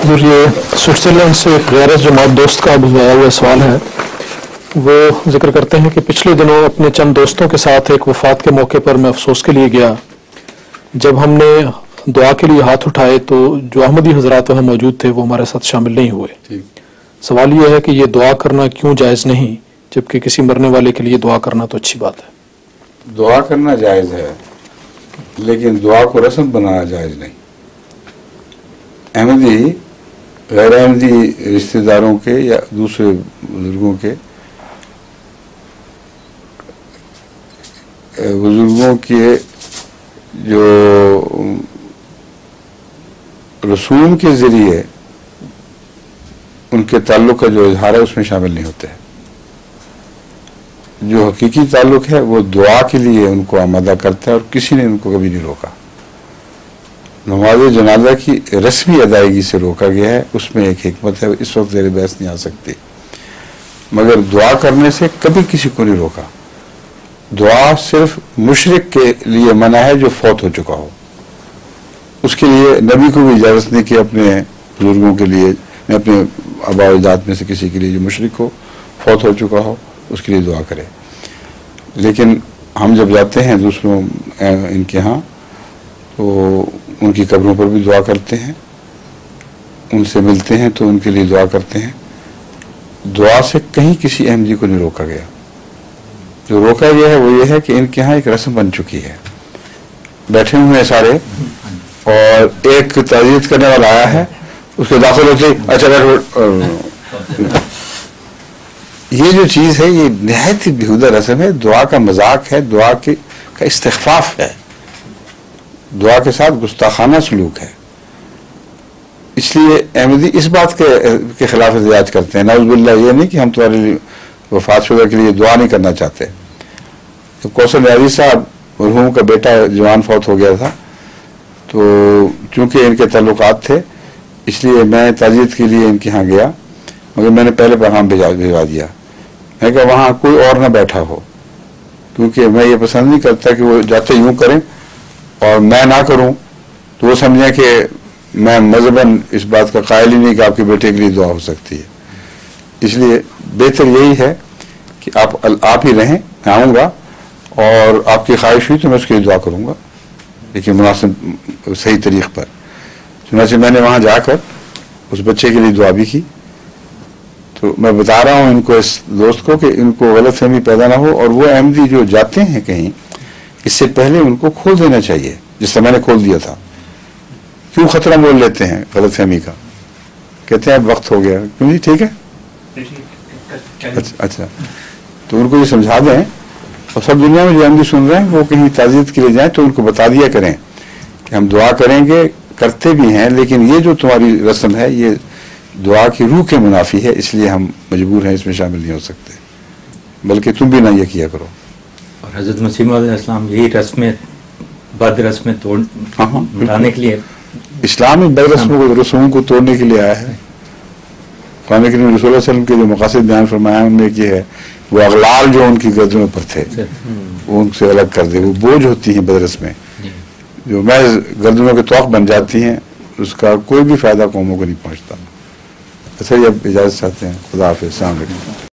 حضور یہ سوئٹزرلینڈ سے ایک غیر جماعت دوست کا بھیجا ہوا سوال ہے. وہ ذکر کرتے ہیں کہ پچھلے دنوں اپنے چند دوستوں کے ساتھ ایک وفات کے موقع پر میں افسوس کے لیے گیا. جب ہم نے دعا کے لیے ہاتھ اٹھائے تو جو احمدی حضرات وہاں موجود تھے وہ ہمارے ساتھ شامل نہیں ہوئے. سوال یہ ہے کہ یہ دعا کرنا کیوں جائز نہیں، جبکہ کسی مرنے والے کے لیے دعا کرنا تو اچھی بات ہے. دعا کرنا جائز ہے لیکن دعا کو رسم بنانا جائز نہیں. احمدی غیر احمدی رشتہ داروں کے یا دوسرے بزرگوں کے جو رسوم کے ذریعے ان کے تعلق کا جو اظہار ہے اس میں شامل نہیں ہوتے ہیں. جو حقیقی تعلق ہے وہ دعا کے لیے ان کو آمادہ کرتا ہے اور کسی نے ان کو کبھی نہیں روکا. نماز جنازہ کی رسمی ادائیگی سے روکا گیا ہے، اس میں ایک حکمت ہے، اس وقت زیر بحث نہیں آ سکتی، مگر دعا کرنے سے کبھی کسی کو نہیں روکا. دعا صرف مشرک کے لیے منع ہے جو فوت ہو چکا ہو. اس کے لیے نبی کو بھی اجازت نہیں کہ اپنے بزرگوں کے لیے، اپنے آباء و اجداد میں سے کسی کے لیے جو مشرک ہو، فوت ہو چکا ہو، اس کے لیے دعا کرے. لیکن ہم جب جاتے ہیں دوسروں ان کے ہاں تو ان کی قبروں پر بھی دعا کرتے ہیں، ان سے ملتے ہیں تو ان کے لیے دعا کرتے ہیں. دعا سے کہیں کسی احمدی کو نہیں روکا گیا. جو روکا گیا ہے وہ یہ ہے کہ ان کے ہاں ایک رسم بن چکی ہے، بیٹھے ہوئے ہیں سارے اور ایک تعزیت کرنے والا آیا ہے، اس کے داخل ہوتے اچھا بیٹھ. یہ جو چیز ہے یہ نہایت ہی بیہودہ رسم ہے، دعا کا مذاق ہے، دعا کا استخفاف ہے، دعا کے ساتھ گستاخانہ سلوک ہے. اس لیے احمدی اس بات کے خلاف احتجاج کرتے ہیں، نعوذ باللہ، یہ نہیں کہ ہم تمہارے لیے وفات شدہ کے لیے دعا نہیں کرنا چاہتے. تو کوثر نیازی صاحب مرحوم کا بیٹا جوان فوت ہو گیا تھا، تو چونکہ ان کے تعلقات تھے اس لیے میں تعزیت کے لیے ان کے ہاں گیا، مگر میں نے پہلے پیغام بھیجوا دیا. میں کہ وہاں کوئی اور نہ بیٹھا ہو، کیونکہ میں یہ پسند نہیں کرتا کہ وہ جاتے یوں کریں اور میں نہ کروں تو وہ سمجھیں کہ میں مذہباً اس بات کا قائل ہی نہیں کہ آپ کے بیٹے کے لیے دعا ہو سکتی ہے. اس لیے بہتر یہی ہے کہ آپ ہی رہیں، میں آؤں گا اور آپ کی خواہش ہوئی تو میں اس کے لیے دعا کروں گا، لیکن مناسب صحیح طریق پر. چنانچہ میں نے وہاں جا کر اس بچے کے لیے دعا بھی کی. تو میں بتا رہا ہوں ان کو، اس دوست کو، کہ ان کو غلط فہمی پیدا نہ ہو، اور وہ احمدی جو جاتے ہیں کہیں اس سے پہلے ان کو کھول دینا چاہیے، جس سے میں نے کھول دیا تھا. کیوں خطرہ مول لیتے ہیں غلط فہمی کا؟ کہتے ہیں اب وقت ہو گیا. کیوں جی ٹھیک ہے، اچھا تو ان کو یہ سمجھا دیں، اور سب دنیا میں جو احمدی سن رہے ہیں وہ کہیں تعزیت کے لیے جائیں تو ان کو بتا دیا کریں کہ ہم دعا کریں گے، کرتے بھی ہیں، لیکن یہ جو تمہاری رسم ہے یہ دعا کی روح کے منافی ہے، اس لیے ہم مجبور ہیں، اس میں شامل نہیں ہو سکتے، بلکہ تم بھی نہ یہ کیا کرو. اور حضرت مسیح موعود علیہ السلام یہی رسمیں بد رسمیں توڑنے کے لیے، اسلام میں بد رسوموں کو توڑنے کے لیے آیا ہے. قرآن کریم رسول اللہ صلی اللہ علیہ وسلم کے جو مقاصد بیان فرمایا ان میں یہ ہے وہ اغلال جو ان کی گردنوں پر تھے وہ ان سے الگ کر دے. وہ بوجھ ہوتی ہیں بد رسمیں جو محض گردنوں کے توق بن جاتی ہیں، اس کا کوئی بھی فائدہ قوموں کو نہیں پہنچتا. اچھا، اب اجازت چاہتے ہیں. خدا حافظ، السلام علیکم.